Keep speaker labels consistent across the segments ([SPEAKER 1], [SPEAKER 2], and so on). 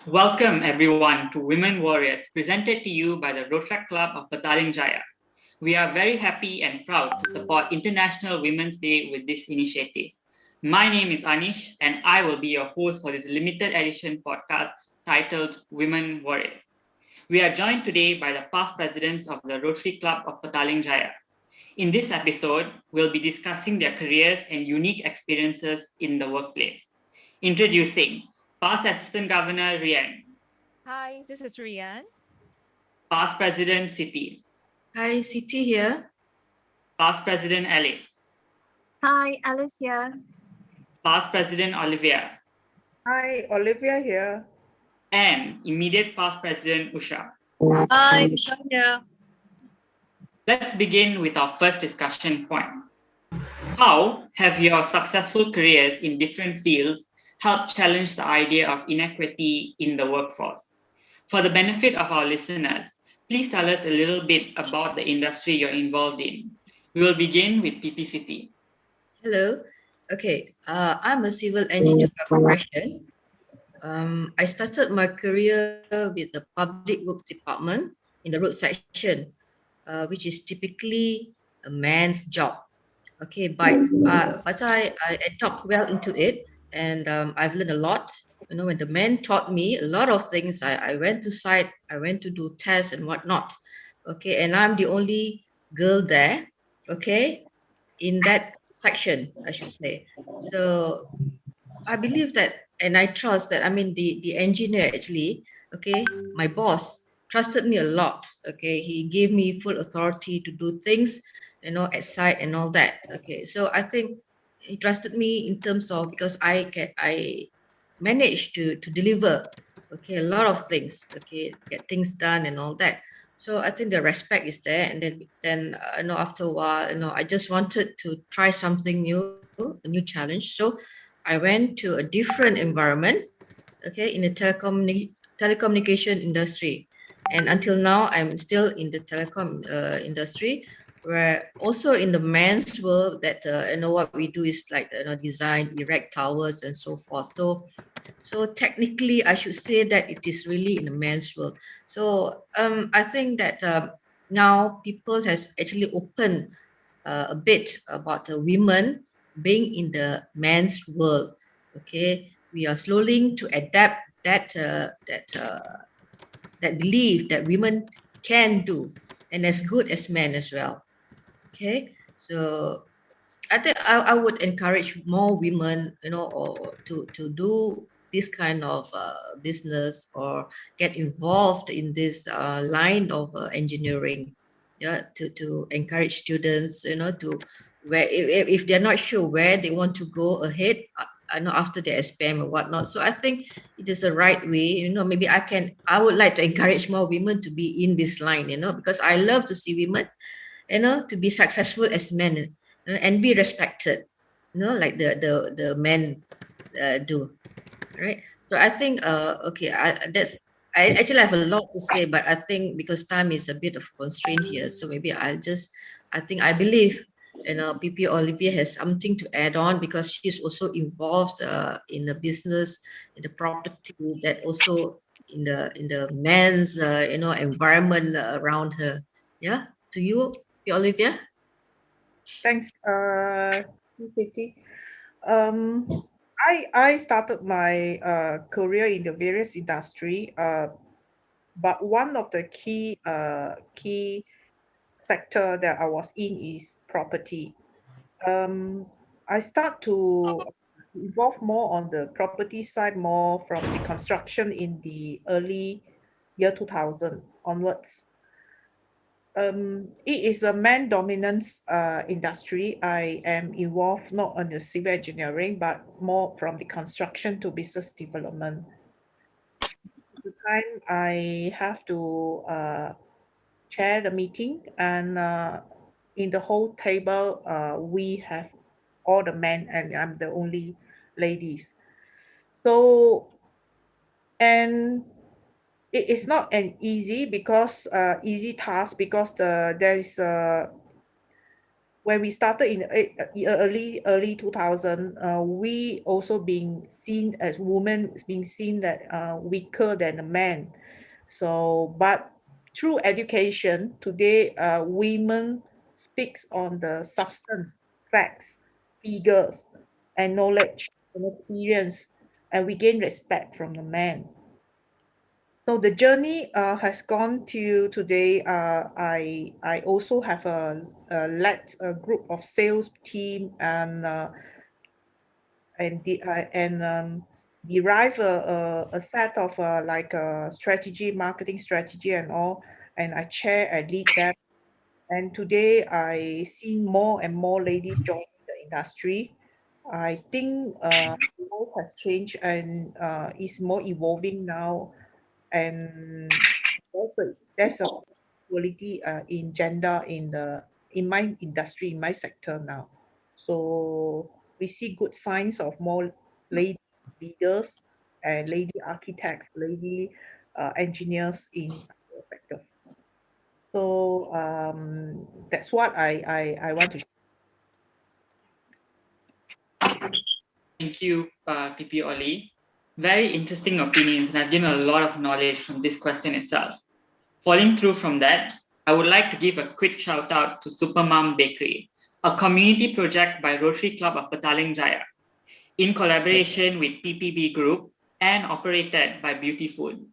[SPEAKER 1] Welcome everyone to Women Warriors, presented to you by the Rotaract Club of Petaling Jaya. We are very happy and proud to support International Women's Day with this initiative. My name is Anish and I will be your host for this limited edition podcast titled Women Warriors. We are joined today by the past presidents of the Rotary Club of Petaling Jaya. In this episode, we'll be discussing their careers and unique experiences in the workplace. Introducing past Assistant Governor Rian,
[SPEAKER 2] Hi, this is Rian.
[SPEAKER 1] past President Siti,
[SPEAKER 3] Hi, Siti here.
[SPEAKER 1] past President Alice,
[SPEAKER 4] Hi, Alicia.
[SPEAKER 1] past President Olivia,
[SPEAKER 5] Hi, Olivia here.
[SPEAKER 1] and immediate past President Usha.
[SPEAKER 4] Hi, Sonia.
[SPEAKER 1] Let's begin with our first discussion point. How have your successful careers in different fields helped challenge the idea of inequity in the workforce? For the benefit of our listeners, please tell us a little bit about the industry you're involved in. We will begin with PPCT.
[SPEAKER 3] Hello. Okay, I'm a civil engineer by profession. I started my career with the Public Works Department in the road section, which is typically a man's job. Okay, but I talked well into it, and I've learned a lot. You know, when the men taught me a lot of things, I went to site, I went to do tests and whatnot. Okay, and I'm the only girl there. Okay, in that section, I should say. So I believe that, and I trust that. I mean, the engineer actually, okay, my boss trusted me a lot. Okay, he gave me full authority to do things, you know, at site and all that. Okay, so I think he trusted me in terms of because I managed to deliver, okay, a lot of things, okay, get things done and all that. So I think the respect is there, and then you know, after a while, you know, I just wanted to try something new, a new challenge. So I went to a different environment, okay, in the telecommunication industry, and until now I'm still in the telecom industry, where also in the men's world that you know what we do is like, you know, design, erect towers and so forth. So technically I should say that it is really in the men's world. So I think that now people has actually opened a bit about the women being in the men's world. Okay, we are slowly to adapt that belief that women can do and as good as men as well. Okay, so I think I would encourage more women, you know, or to do this kind of business or get involved in this line of engineering. Yeah, to encourage students, you know, to where if they're not sure where they want to go ahead, I know after their SPM or whatnot. So I think it is a right way. You know, maybe I would like to encourage more women to be in this line. You know, because I love to see women, you know, to be successful as men, and be respected, you know, like the men do, right? So I think okay, I actually have a lot to say, but I think because time is a bit of constraint here, so maybe I believe, you know, PP Olivia has something to add on because she's also involved in the business, in the property, that also in the men's you know, environment around her. Yeah, to you, PP Olivia.
[SPEAKER 5] Thanks, Siti. I started my career in the various industry, but one of the key sector that I was in is property. I start to evolve more on the property side, more from the construction in the early year 2000 onwards. It is a man dominant industry. I am involved not on the civil engineering, but more from the construction to business development. The time I have to chair the meeting, and in the whole table, we have all the men, and I'm the only ladies. So, and it is not an easy task because there is a when we started in early 2000, we also being seen as women, being seen that weaker than the men. So, but through education today, women speaks on the substance, facts, figures, and knowledge and experience, and we gain respect from the men. So the journey has gone to today. I also have led a group of sales team and derive a set of like a strategy, marketing strategy, and all. And I chair and lead them. And today I see more and more ladies joining the industry. I think the world has changed and is more evolving now, and there's a quality in gender in my industry, in my sector now. So we see good signs of more lady leaders and lady architects, lady engineers in our sectors. So that's what I want to share.
[SPEAKER 1] Thank you, PP Oli. Very interesting opinions, and I've gained a lot of knowledge from this question itself. Following through from that, I would like to give a quick shout out to Supermom Bakery, a community project by Rotary Club of Petaling Jaya, in collaboration with PPB Group and operated by Beauty Food.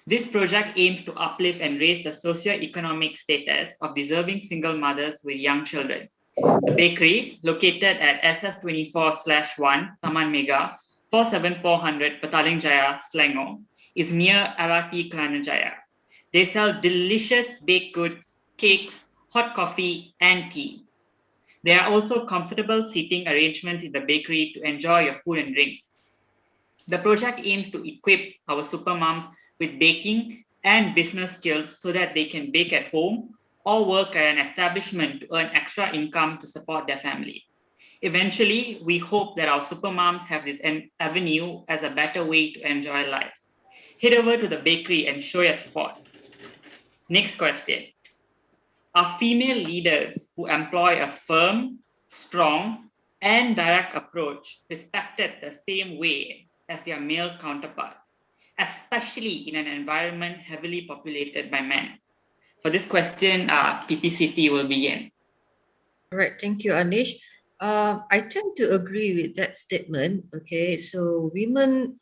[SPEAKER 1] This project aims to uplift and raise the socio-economic status of deserving single mothers with young children. The bakery, located at SS24/1 Taman Mega, 47400 Petaling Jaya, Selangor, is near LRT Kelana Jaya. They sell delicious baked goods, cakes, hot coffee, and tea. There are also comfortable seating arrangements in the bakery to enjoy your food and drinks. The project aims to equip our supermoms with baking and business skills so that they can bake at home or work at an establishment to earn extra income to support their family. Eventually, we hope that our supermoms have this avenue as a better way to enjoy life. Head over to the bakery and show your support. Next question. Are female leaders who employ a firm, strong, and direct approach respected the same way as their male counterparts, especially in an environment heavily populated by men? For this question, PPCT will begin.
[SPEAKER 3] All right, thank you, Anish. I tend to agree with that statement. Okay, so women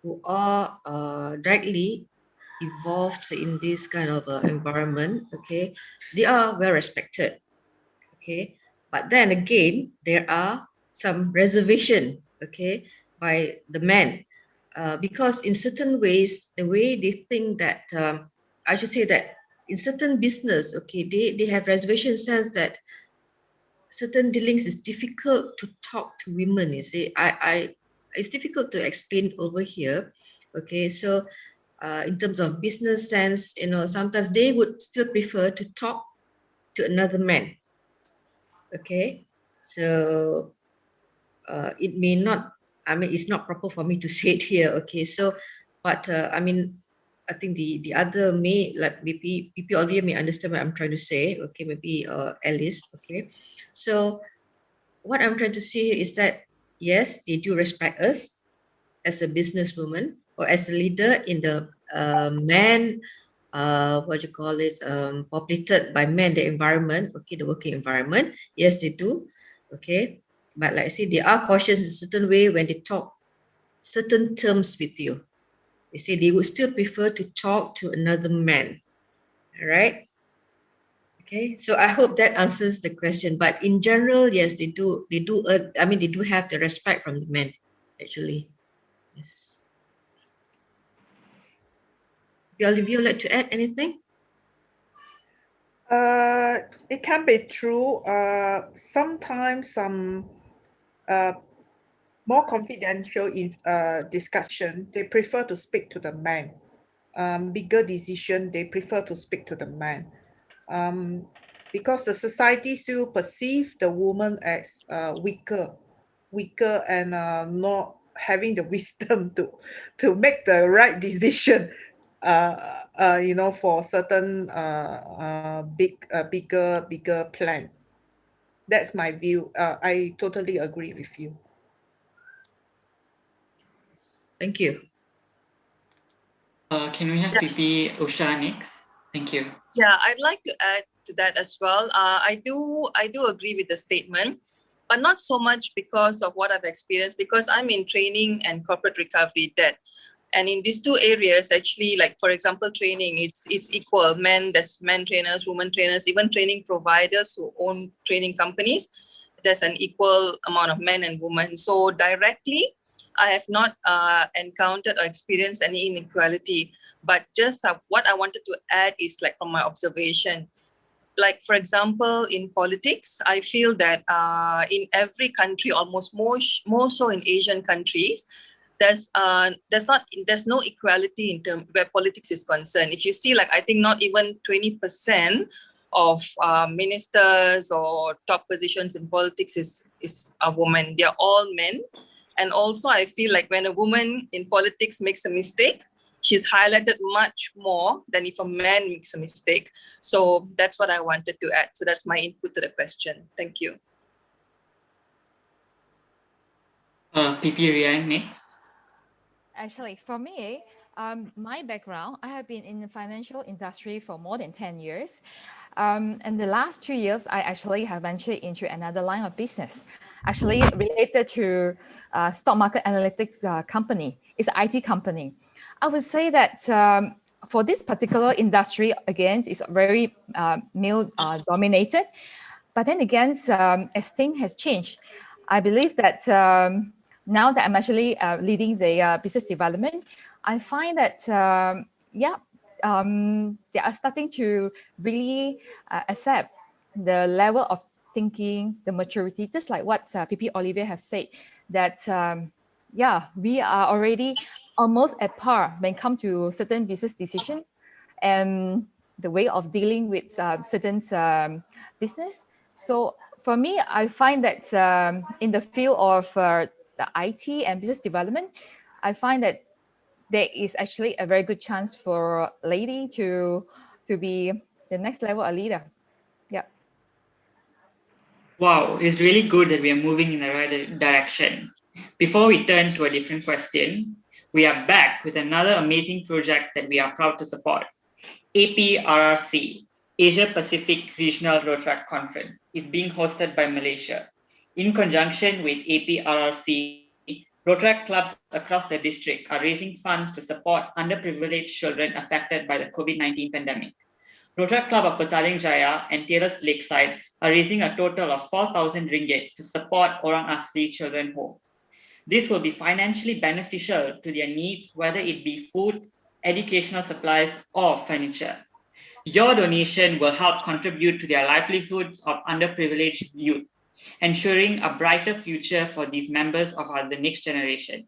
[SPEAKER 3] who are directly involved in this kind of environment, okay, they are well respected. Okay, but then again, there are some reservation, okay, by the men, because in certain ways, the way they think that, I should say that in certain business, okay, they have reservation sense that certain dealings is difficult to talk to women. You see, it's difficult to explain over here. Okay, so in terms of business sense, sometimes they would still prefer to talk to another man. Okay, so it may not, it's not proper for me to say it here. Okay, so, but I think the other may, like maybe people already may understand what I'm trying to say. Okay, maybe Alice. Okay, so what I'm trying to say is that yes, they do respect us as a businesswoman or as a leader in the man, what you call it, populated by men, the environment, okay, the working environment. Yes, they do. Okay, but like I say, they are cautious in a certain way when they talk certain terms with you. You see, they would still prefer to talk to another man. All right. Okay, so I hope that answers the question. But in general, yes, they do. They do. They do have the respect from the men, actually. Yes. Olivia, like to add anything?
[SPEAKER 5] It can be true. Sometimes some more confidential discussion, they prefer to speak to the man. Bigger decision, they prefer to speak to the man. Because the society still perceive the woman as weaker and not having the wisdom to make the right decision. For certain bigger plan. That's my view. I totally agree with you.
[SPEAKER 3] Thank you.
[SPEAKER 1] Can we have
[SPEAKER 4] Yeah.
[SPEAKER 1] PP Usha next? Thank you.
[SPEAKER 4] Yeah, I'd like to add to that as well. I do agree with the statement, but not so much because of what I've experienced, because I'm in training and corporate recovery debt. And in these two areas, actually, like for example, training, it's equal. There's men trainers, women trainers, even training providers who own training companies. There's an equal amount of men and women. So directly, I have not encountered or experienced any inequality. But just what I wanted to add is like from my observation, like for example in politics, I feel that in every country, almost more so in Asian countries, there's no equality in terms where politics is concerned. If you see, like I think not even 20% of ministers or top positions in politics is a woman. They're all men. And also I feel like when a woman in politics makes a mistake, she's highlighted much more than if a man makes a mistake. So that's what I wanted to add. So that's my input to the question. Thank you.
[SPEAKER 1] PP Rian next.
[SPEAKER 2] Actually, for me, my background, I have been in the financial industry for more than 10 years. And the last 2 years, I actually have ventured into another line of business, actually related to stock market analytics company. It's an IT company. I would say that for this particular industry, again, it's very male dominated. But then again, as things has changed, I believe that now that I'm actually leading the business development, I find that, they are starting to really accept the level of thinking, the maturity, just like what PP Olivia have said, that, we are already almost at par when it comes to certain business decisions and the way of dealing with certain business. So for me, I find that in the field of the IT and business development, I find that there is actually a very good chance for a lady to be the next level a leader. Yeah.
[SPEAKER 1] Wow, it's really good that we are moving in the right direction. Before we turn to a different question, we are back with another amazing project that we are proud to support. APRRC, Asia Pacific Regional Road Track Conference, is being hosted by Malaysia. In conjunction with APRRC, road track clubs across the district are raising funds to support underprivileged children affected by the COVID-19 pandemic. Road Track Club of Petaling Jaya and Taylor's Lakeside are raising a total of 4,000 ringgit to support Orang Asli children homes. This will be financially beneficial to their needs, whether it be food, educational supplies, or furniture. Your donation will help contribute to their livelihoods of underprivileged youth, ensuring a brighter future for these members of the next generation.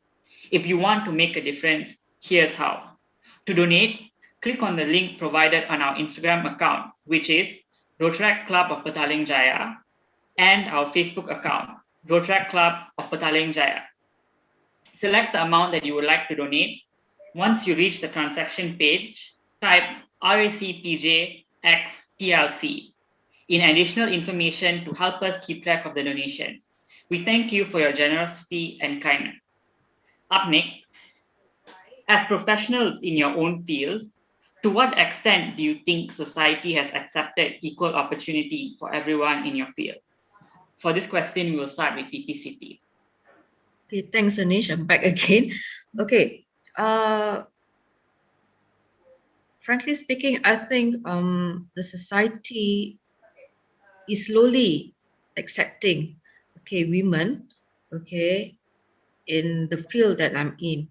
[SPEAKER 1] If you want to make a difference, here's how. To donate, click on the link provided on our Instagram account, which is Road Club of Petaling Jaya, and our Facebook account, Road Club of Petaling Jaya. Select the amount that you would like to donate. Once you reach the transaction page, type RACPJXTLC in additional information to help us keep track of the donations. We thank you for your generosity and kindness. Up next, as professionals in your own fields, to what extent do you think society has accepted equal opportunity for everyone in your field? For this question, we will start with PPCP.
[SPEAKER 3] Okay, thanks, Anish. I'm back again. Okay. Frankly speaking, I think the society is slowly accepting, women, in the field that I'm in.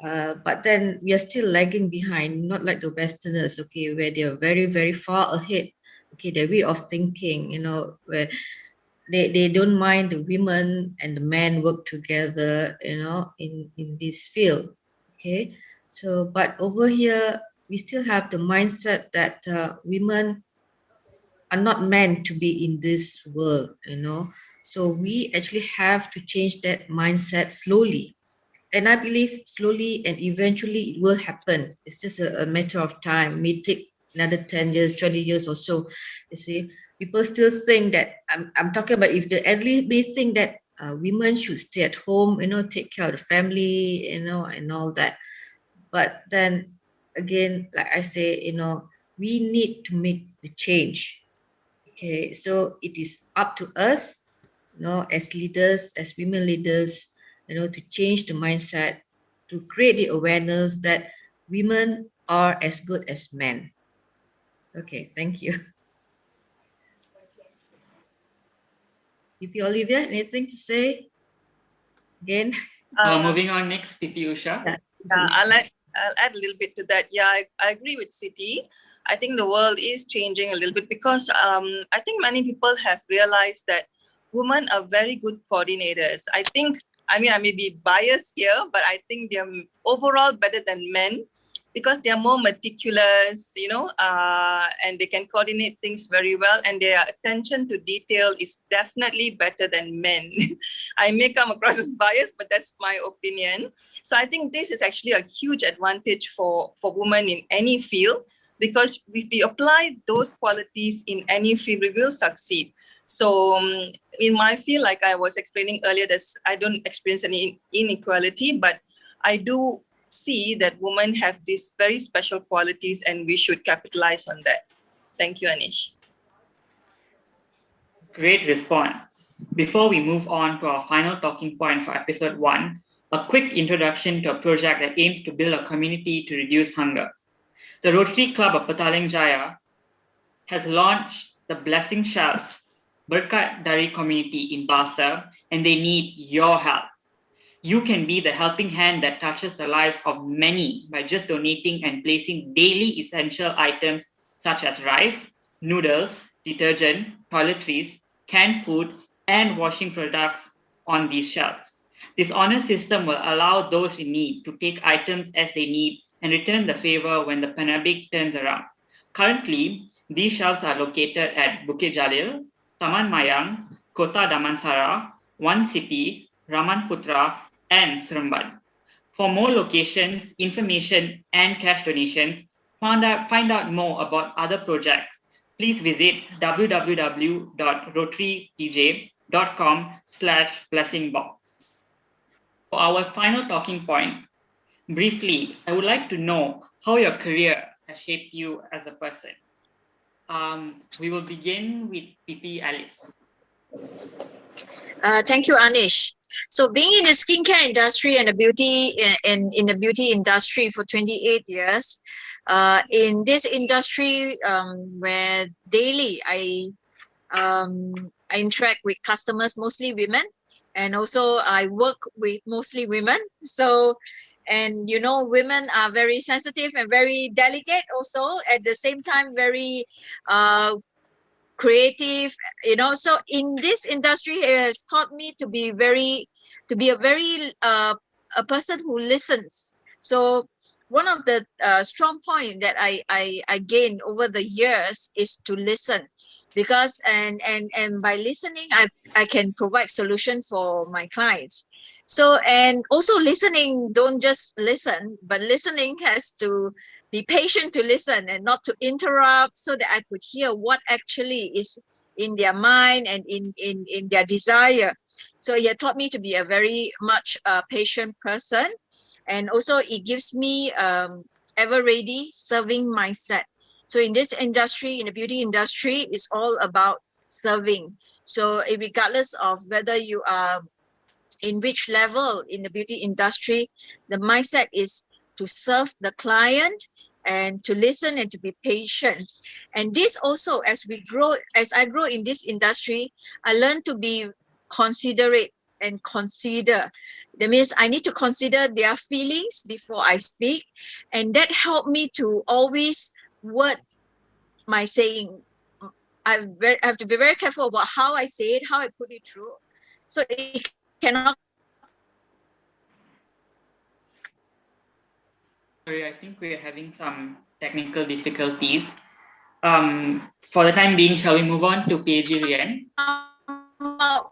[SPEAKER 3] But then we are still lagging behind, not like the Westerners, where they are very, very far ahead. Their way of thinking, where they don't mind the women and the men work together, in this field. So, but over here, we still have the mindset that women are not meant to be in this world, So we actually have to change that mindset slowly. And I believe slowly and eventually it will happen. It's just a matter of time. It may take another 10 years, 20 years or so, you see. people still think that I'm talking about if the elderly may think that women should stay at home, take care of the family, and all that. But then again, like I say, we need to make the change. Okay, so it is up to us, as leaders, as women leaders, to change the mindset, to create the awareness that women are as good as men. Okay, thank you. PP Olivia, anything to say? Again?
[SPEAKER 1] Moving on next, PP Usha.
[SPEAKER 3] Yeah.
[SPEAKER 4] I'll add a little bit to that. Yeah, I agree with Siti. I think the world is changing a little bit because I think many people have realized that women are very good coordinators. I may be biased here, but I think they're overall better than men because they're more meticulous, and they can coordinate things very well, and their attention to detail is definitely better than men. I may come across as biased, but that's my opinion. So I think this is actually a huge advantage for women in any field, because if we apply those qualities in any field, we will succeed. So in my field, like I was explaining earlier, I don't experience any inequality, but I do see that women have these very special qualities and we should capitalize on that. Thank you, Anish.
[SPEAKER 1] Great response. Before we move on to our final talking point for episode 1, a quick introduction to a project that aims to build a community to reduce hunger. The Rotary Club of Petaling Jaya has launched the Blessing Shelf Berkat Dari community in Basa, and they need your help. You can be the helping hand that touches the lives of many by just donating and placing daily essential items such as rice, noodles, detergent, toiletries, canned food, and washing products on these shelves. This honor system will allow those in need to take items as they need and return the favor when the pandemic turns around. Currently, these shelves are located at Bukit Jalil, Taman Mayang, Kota Damansara, One City, Ramanputra, and Seremban. For more locations, information, and cash donations, find out more about other projects. Please visit www.rotarypj.com/blessingbox. For our final talking point, briefly, I would like to know how your career has shaped you as a person. We will begin with PP Alice.
[SPEAKER 6] Thank you, Anish. So being in the skincare industry and the beauty in the beauty industry for 28 years, in this industry where daily I interact with customers, mostly women, and also I work with mostly women. So, and women are very sensitive and very delicate also, at the same time very creative, so in this industry it has taught me to be a very a person who listens. So one of the strong point that I gained over the years is to listen, because and by listening I can provide solutions for my clients. So, and also listening, don't just listen, but listening has to be patient to listen and not to interrupt, so that I could hear what actually is in their mind and in their desire. So it taught me to be a very much patient person. And also it gives me ever ready serving mindset. So in this industry, in the beauty industry, it's all about serving. So regardless of whether you are in which level in the beauty industry, the mindset is to serve the client and to listen and to be patient. And this also, as I grow in this industry, I learn to be considerate and consider. That means I need to consider their feelings before I speak, and that helped me to always word my saying. I have to be very careful about how I say it, how I put it through, so it cannot.
[SPEAKER 1] Sorry, I think we're having some technical difficulties. For the time being, shall we move on to PG Rian?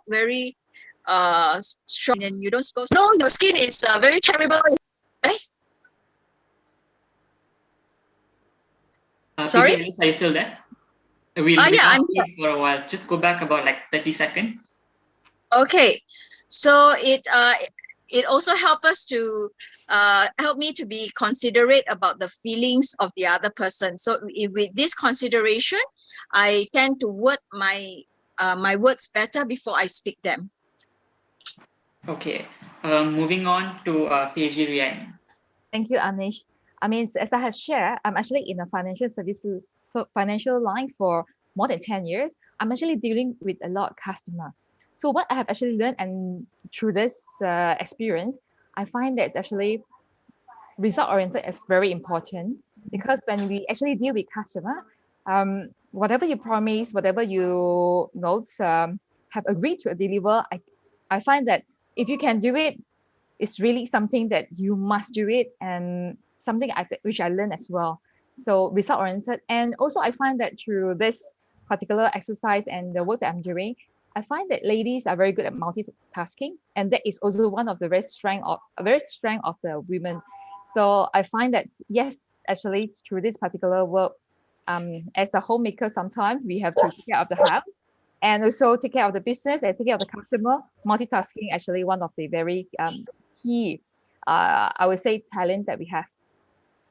[SPEAKER 6] Very strong, and you don't go. No, your skin is very terrible. Sorry?
[SPEAKER 1] PG Alice, are you still there? We'll
[SPEAKER 6] yeah,
[SPEAKER 1] not
[SPEAKER 6] I'm
[SPEAKER 1] speak for a while. Just go back about like 30 seconds.
[SPEAKER 6] okay. So it also help me to be considerate about the feelings of the other person. So with this consideration, I tend to word my words better before I speak them.
[SPEAKER 1] Okay. Moving on to PhD Rian.
[SPEAKER 2] Thank you, Anish. I mean, as I have shared, I'm actually in a financial services, so financial line for more than 10 years. I'm actually dealing with a lot of customer. So what I have actually learned and through this experience, I find that actually result oriented is very important because when we actually deal with customer, whatever you promise, whatever you notes have agreed to deliver, I find that if you can do it, it's really something that you must do it and something which I learned as well. So result oriented. And also I find that through this particular exercise and the work that I'm doing, I find that ladies are very good at multitasking. And that is also one of the very strength of the women. So I find that yes, actually through this particular work, as a homemaker, sometimes we have to take care of the house and also take care of the business and take care of the customer. Multitasking actually one of the very key, I would say, talent that we have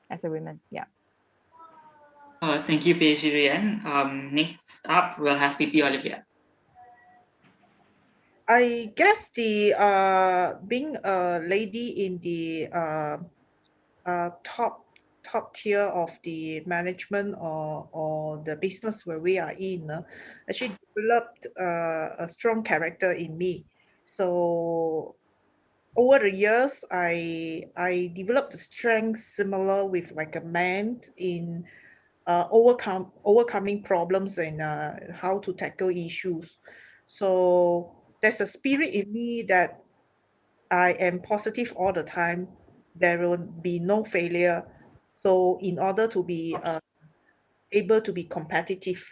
[SPEAKER 2] as a woman. Yeah.
[SPEAKER 1] Thank you, PhD Rian. Next up, we'll have PP Olivia.
[SPEAKER 5] I guess the being a lady in the top tier of the management or the business where we are in actually developed a strong character in me. So over the years, I developed the strength similar with like a man in overcoming problems and how to tackle issues. So there's a spirit in me that I am positive all the time. There will be no failure. So in order to be able to be competitive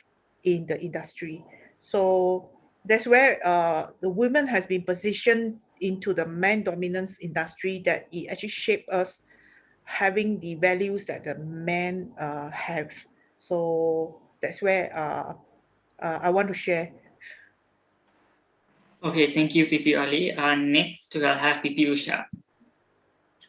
[SPEAKER 5] in the industry. So that's where the women has been positioned into the man dominance industry that it actually shaped us having the values that the men have. So that's where I want to share.
[SPEAKER 1] Okay, thank you, PP Oli. Next, we'll have PP Usha.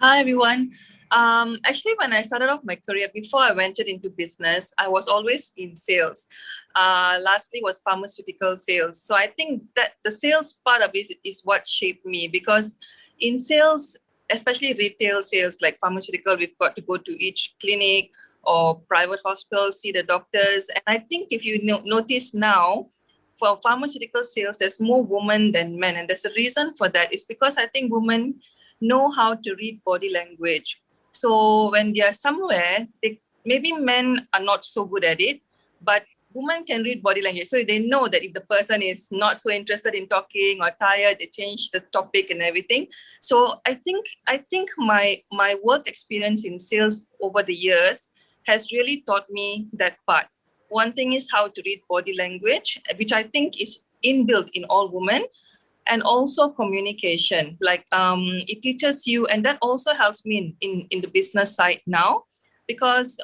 [SPEAKER 4] Hi, everyone. Actually, when I started off my career, before I ventured into business, I was always in sales. Lastly was pharmaceutical sales. So I think that the sales part of it is what shaped me, because in sales, especially retail sales like pharmaceutical, we've got to go to each clinic or private hospital, see the doctors. And I think if you notice now, for pharmaceutical sales, there's more women than men. And there's a reason for that. It's because I think women know how to read body language. So when they are somewhere, maybe men are not so good at it, but women can read body language. So they know that if the person is not so interested in talking or tired, they change the topic and everything. So I think my work experience in sales over the years has really taught me that part. One thing is how to read body language, which I think is inbuilt in all women, and also communication. Like it teaches you, and that also helps me in the business side now, because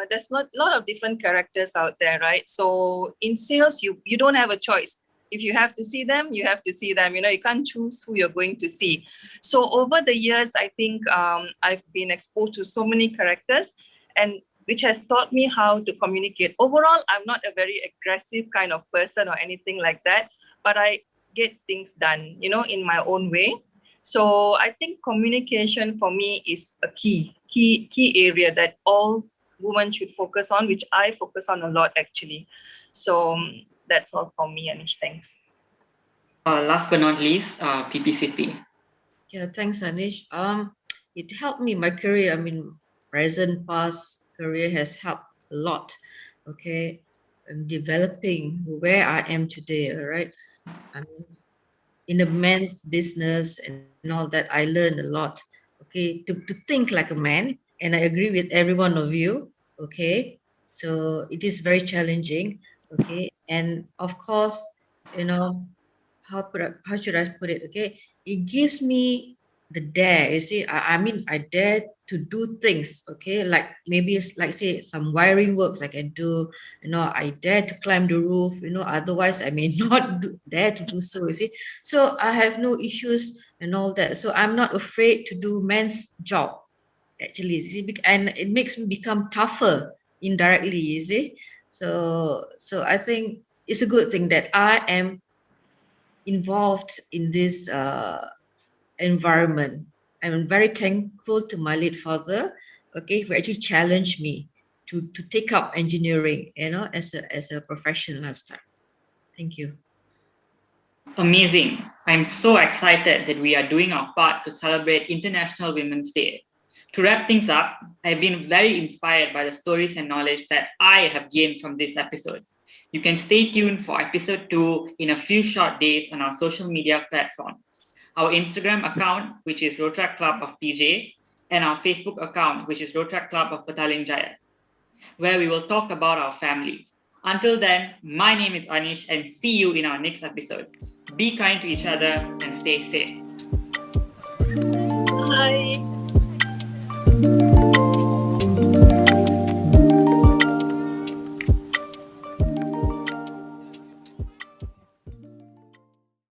[SPEAKER 4] there's not a lot of different characters out there, right? So in sales, you don't have a choice. If you have to see them, you have to see them. You know, you can't choose who you're going to see. So over the years, I think I've been exposed to so many characters, and which has taught me how to communicate. Overall, I'm not a very aggressive kind of person or anything like that, but I get things done, you know, in my own way. So I think communication for me is a key area that all women should focus on, which I focus on a lot actually. So that's all from me, Anish. Thanks.
[SPEAKER 1] Last but not least, PP City.
[SPEAKER 3] Yeah, thanks, Anish. It helped me in my career. I mean, present, past career has helped a lot. Okay, I'm developing where I am today. All right, I mean, in the men's business and all that, I learned a lot. Okay, to think like a man, and I agree with every one of you. Okay, so it is very challenging. Okay, and of course, you know, how should I put it? Okay, it gives me the dare, you see, I mean, I dare to do things, okay, like maybe it's like say some wiring works I can do, you know, I dare to climb the roof, you know, otherwise I may not dare to do so, you see. So I have no issues and all that. So I'm not afraid to do man's job, actually, you see, and it makes me become tougher indirectly, you see. So I think it's a good thing that I am involved in this environment. I'm very thankful to my late father, okay, who actually challenged me to take up engineering, you know, as a profession last time. Thank you.
[SPEAKER 1] Amazing. I'm so excited that we are doing our part to celebrate International Women's Day. To wrap things up, I've been very inspired by the stories and knowledge that I have gained from this episode. You can stay tuned for episode 2 in a few short days on our social media platforms. Our Instagram account, which is Rotaract Club of PJ, and our Facebook account, which is Rotaract Club of Petaling Jaya, where we will talk about our families. Until then, my name is Anish and see you in our next episode. Be kind to each other and stay safe.
[SPEAKER 4] Bye.